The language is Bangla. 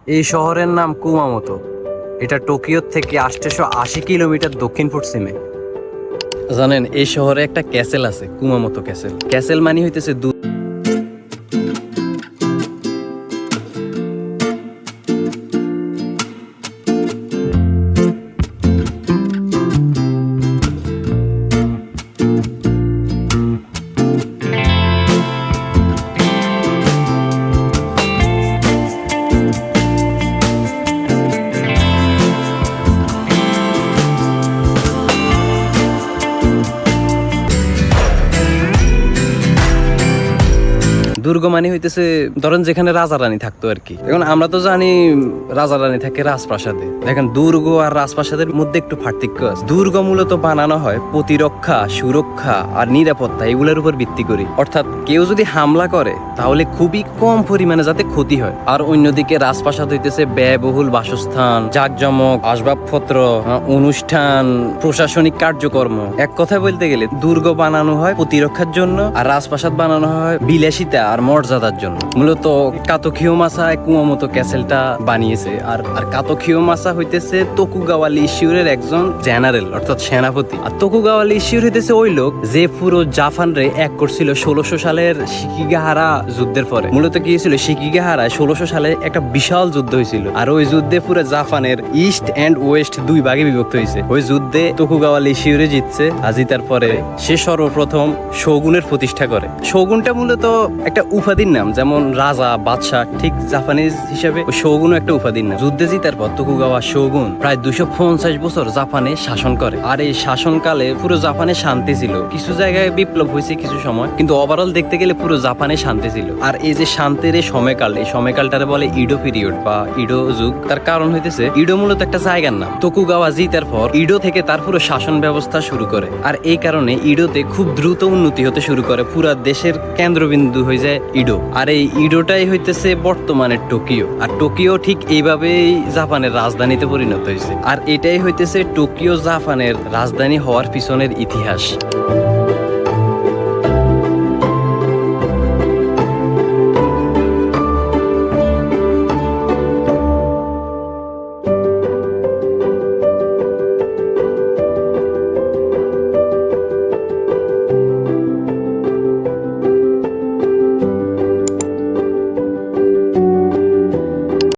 এই শহরের নাম কুমামোতো। এটা টোকিও থেকে 880 কিলোমিটার দক্ষিণ পশ্চিমে। জানেন, এই শহরে একটা ক্যাসেল আছে, কুমামোতো ক্যাসেল। ক্যাসেল মানে হইতেছে দুর্গ মানে হইতেছে ধরেন যেখানে রাজা রানী থাকতো আর কি। এখন আমরা তো জানি রাজা রানী থাকে রাজপ্রাসাদে। দেখেন, দুর্গ আর রাজপ্রাসাদের মধ্যে একটু পার্থক্য আছে। দুর্গ মূলত বানানো হয় প্রতিরক্ষা, সুরক্ষা আর নিরাপত্তা এগুলোর উপর ভিত্তি করে। অর্থাৎ কেউ যদি হামলা করে তাহলে খুবই কম পরিমাণে যাতে ক্ষতি হয়। আর অন্যদিকে রাজপ্রাসাদ হইতেছে ব্যয়বহুল বাসস্থান, জাঁকজমক, আসবাবপত্র, অনুষ্ঠান, প্রশাসনিক কার্যক্রম। এক কথায় বলতে গেলে দুর্গ বানানো হয় প্রতিরক্ষার জন্য আর রাজপ্রাসাদ বানানো হয় বিলাসিতা আর মর্যাদার জন্য। মূলত কাতো কিয়োমাসা কুমামোতো ক্যাসেলটা বানিয়েছে। আর কাতো কিয়োমাসা হইতেছে তোকুগাওয়া লিশিউরের একজন জেনারেল অর্থাৎ সেনাপতি। আর তোকুগাওয়া লিশিউর হইতেছে ওই লোক যে পুরো জাপান রে এক করছিল 1600 সালের শিকিগাহারা যুদ্ধের পরে। মূলত কি হয়েছিল, শিকিগাহারায় 1600 সালে একটা বিশাল যুদ্ধ হয়েছিল। আর ওই যুদ্ধে পুরো জাপানের ইস্ট এন্ড ওয়েস্ট দুই ভাগে বিভক্ত হয়েছে। ওই যুদ্ধে তোকুগাওয়া লিশিউরে জিতছে। আর জিতার পরে সে সর্বপ্রথম শোগুনের প্রতিষ্ঠা করে। শোগুনটা মূলত একটা উপাধির নাম, যেমন রাজা, বাদশাহ, ঠিক জাপানিজ হিসেবে ওই শোগুনও একটা উপাধির নাম। যুদ্ধে জিতার পর তোকুগাওয়া শোগুন প্রায় 250 বছর জাপানে শাসন করে। আর এই শাসনকালে পুরো জাপানে শান্তি ছিল। কিছু জায়গায় বিপ্লব হয়েছে কিছু সময়, কিন্তু ওভারঅল দেখতে গেলে পুরো জাপানে শান্তি ছিল। আর এই যে শান্তির এই সময়কাল, এই সময়কালটারে বলে ইডো পিরিয়ড বা ইডো যুগ। তার কারণ হইতেছে ইডো মূলত একটা জায়গার নাম। তোকুগাওয়া জিতার পর ইডো থেকে তার পুরো শাসন ব্যবস্থা শুরু করে। আর এই কারণে ইডোতে খুব দ্রুত উন্নতি হতে শুরু করে। পুরা দেশের কেন্দ্রবিন্দু হয়ে যায় ইডো। আর এই ইডোটাই হইতেছে বর্তমানে টোকিও। আর টোকিও ঠিক এইভাবেই জাপানের রাজধানীতে পরিণত হয়েছে। আর এটাই হইতেছে টোকিও জাপানের রাজধানী হওয়ার পিছনের ইতিহাস।